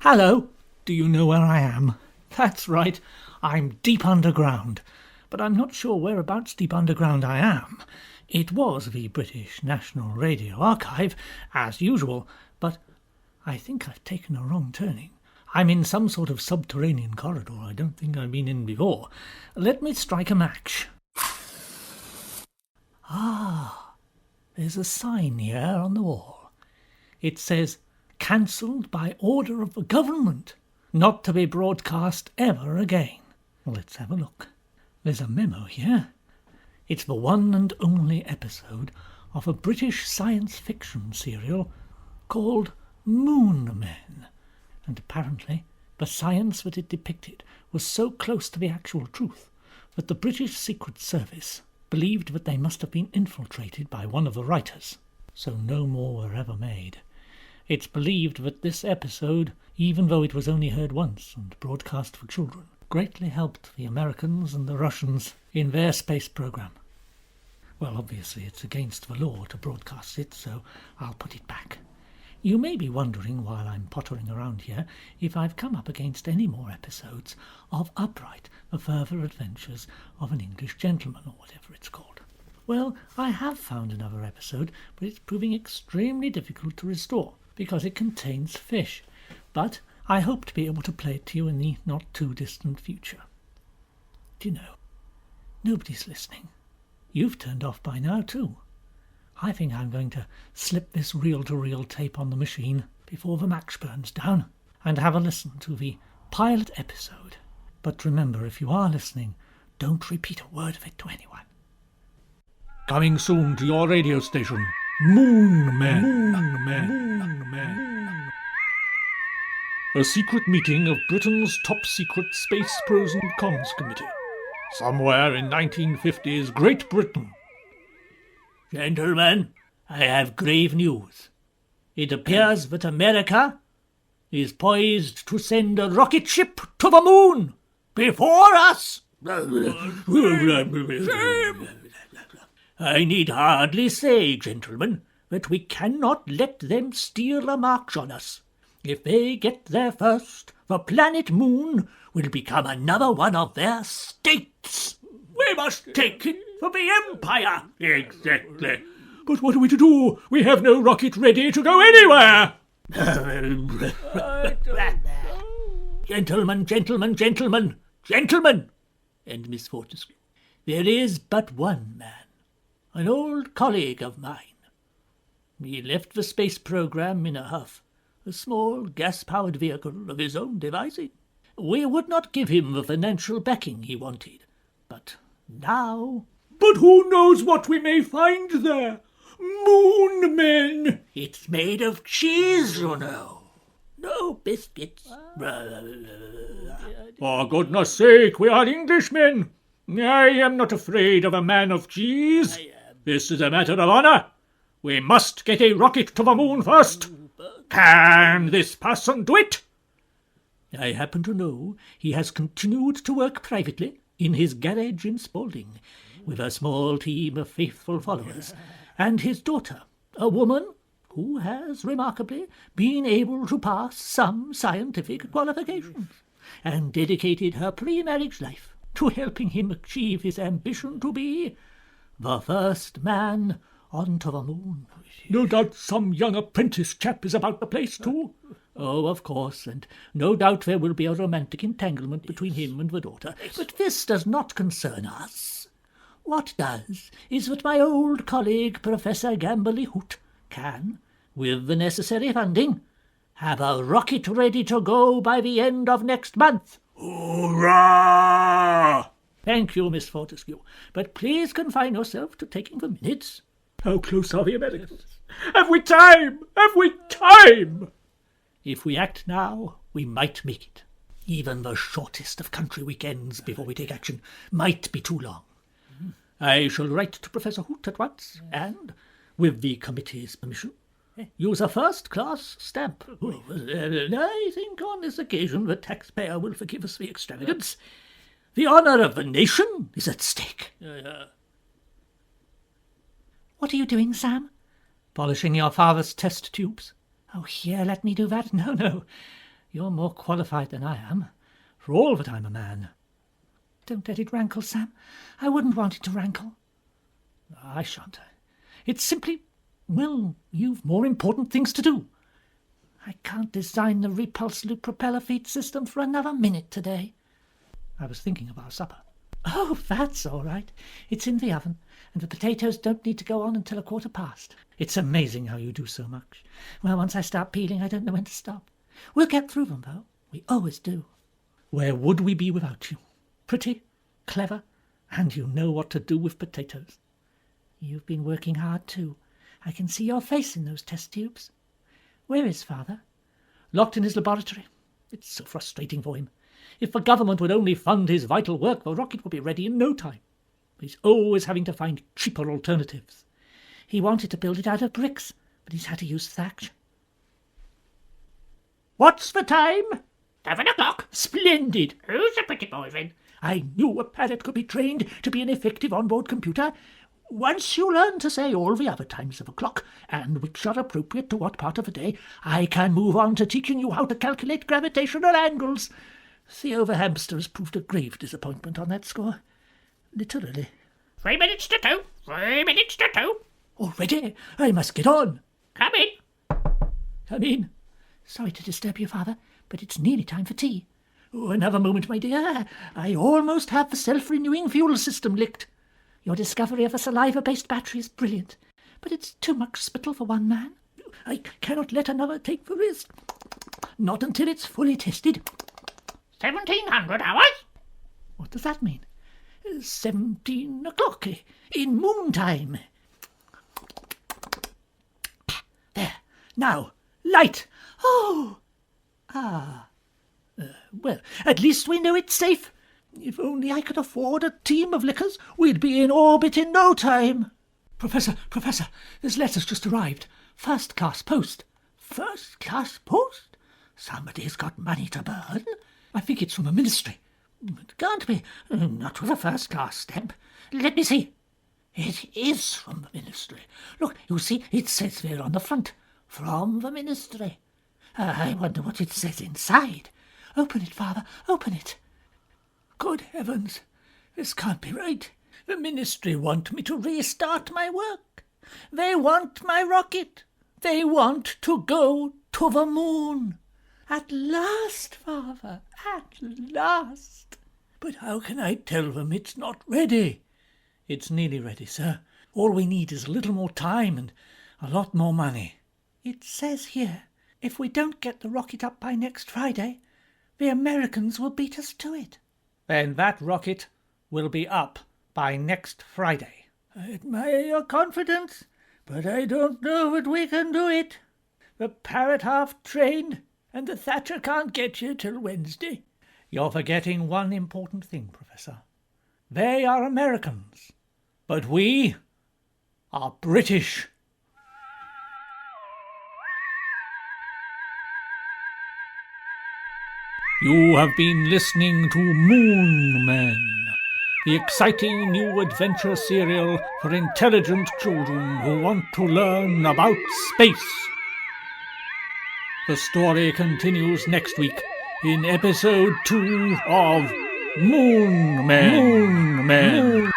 Hello! Do you know where I am? That's right, I'm deep underground. But I'm not sure whereabouts deep underground I am. It was the British National Radio Archive, as usual, but I think I've taken a wrong turning. I'm in some sort of subterranean corridor I don't think I've been in before. Let me strike a match. Ah, there's a sign here on the wall. It says, "Cancelled by order of the government, not to be broadcast ever again." Let's have a look. There's a memo here. It's the one and only episode of a British science fiction serial called Moon Men, and apparently the science that it depicted was so close to the actual truth that the British Secret Service believed that they must have been infiltrated by one of the writers, so no more were ever made. It's believed that this episode, even though it was only heard once and broadcast for children, greatly helped the Americans and the Russians in their space program. Well, obviously it's against the law to broadcast it, so I'll put it back. You may be wondering while I'm pottering around here if I've come up against any more episodes of Upright, The Further Adventures of an English Gentleman, or whatever it's called. Well, I have found another episode, but it's proving extremely difficult to restore, because it contains fish, but I hope to be able to play it to you in the not-too-distant future. Do you know, nobody's listening. You've turned off by now, too. I think I'm going to slip this reel-to-reel tape on the machine before the match burns down and have a listen to the pilot episode. But remember, if you are listening, don't repeat a word of it to anyone. Coming soon to your radio station, Moon Men. Moon Men. Moon Men. A secret meeting of Britain's top-secret Space Pros and Cons Committee, somewhere in 1950s Great Britain. Gentlemen, I have grave news. It appears that America is poised to send a rocket ship to the moon before us. I need hardly say, gentlemen, that we cannot let them steal a march on us. If they get there first, the planet Moon will become another one of their states. We must take it for the Empire. Exactly. But what are we to do? We have no rocket ready to go anywhere. Gentlemen, and Miss Fortescue, there is but one man, an old colleague of mine. He left the space program in a huff, a small gas-powered vehicle of his own devising. We would not give him the financial backing he wanted, but now... But who knows what we may find there? Moon Men! It's made of cheese, you know. No biscuits. For goodness sake, we are Englishmen. I am not afraid of a man of cheese. This is a matter of honour. We must get a rocket to the moon first. Can this person do it? I happen to know he has continued to work privately in his garage in Spalding, with a small team of faithful followers, and his daughter, a woman who has remarkably been able to pass some scientific qualifications, and dedicated her pre-marriage life to helping him achieve his ambition to be the first man onto the moon. No doubt some young apprentice chap is about the place too. Oh, of course, and no doubt there will be a romantic entanglement between him and the daughter. But this does not concern us. What does is that my old colleague, Professor Gamberley Hoot, can, with the necessary funding, have a rocket ready to go by the end of next month. Hurrah! Thank you, Miss Fortescue, but please confine yourself to taking the minutes. How close are the Americans? Have we time? Have we time? If we act now, we might make it. Even the shortest of country weekends before we take action might be too long. I shall write to Professor Hoot at once, and, with the committee's permission, use a first-class stamp. I think on this occasion the taxpayer will forgive us the extravagance. The honour of the nation is at stake. What are you doing, Sam? Polishing your father's test tubes. Oh, here, let me do that. No. You're more qualified than I am, for all that I'm a man. Don't let it rankle, Sam. I wouldn't want it to rankle. I shan't. It's simply, well, you've more important things to do. I can't design the repulse loop propeller feed system for another minute today. I was thinking of our supper. Oh, that's all right. It's in the oven, and the potatoes don't need to go on until 1:15. It's amazing how you do so much. Well, once I start peeling, I don't know when to stop. We'll get through them, though. We always do. Where would we be without you? Pretty, clever, and you know what to do with potatoes. You've been working hard, too. I can see your face in those test tubes. Where is Father? Locked in his laboratory. It's so frustrating for him. If the government would only fund his vital work, the rocket would be ready in no time. He's always having to find cheaper alternatives. He wanted to build it out of bricks, but he's had to use thatch. What's the time? 7 o'clock. Splendid. Who's a pretty boy, then? I knew a parrot could be trained to be an effective onboard computer. Once you learn to say all the other times of a clock, and which are appropriate to what part of the day, I can move on to teaching you how to calculate gravitational angles. Theo the hamster has proved a grave disappointment on that score. Literally. 3 minutes to 2. 3 minutes to 2. Already? I must get on. Come in. Come in. Sorry to disturb you, Father, but it's nearly time for tea. Oh, another moment, my dear. I almost have the self-renewing fuel system licked. Your discovery of a saliva-based battery is brilliant, but it's too much spittle for one man. I cannot let another take the risk. Not until it's fully tested. 1700 hours? What does that mean? 17 o'clock in moon time. There. Now, light. Oh! Well, at least we know it's safe. If only I could afford a team of lickers, we'd be in orbit in no time. Professor, this letter's just arrived. First-class post. First-class post? Somebody's got money to burn. I think it's from the ministry. It can't be. Not with a first-class stamp. Let me see. It is from the ministry. Look, you see, it says there on the front. From the ministry. I wonder what it says inside. Open it, Father, open it. Good heavens, this can't be right. The ministry want me to restart my work. They want my rocket. They want to go to the moon. At last, Father, at last. But how can I tell them it's not ready? It's nearly ready, sir. All we need is a little more time and a lot more money. It says here, if we don't get the rocket up by next Friday, the Americans will beat us to it. Then that rocket will be up by next Friday. I admire your confidence, but I don't know that we can do it. The parrot half trained, and the Thatcher can't get you till Wednesday. You're forgetting one important thing, Professor. They are Americans, but we are British. You have been listening to Moon Men, the exciting new adventure serial for intelligent children who want to learn about space. The story continues next week in episode 2 of Moon Men.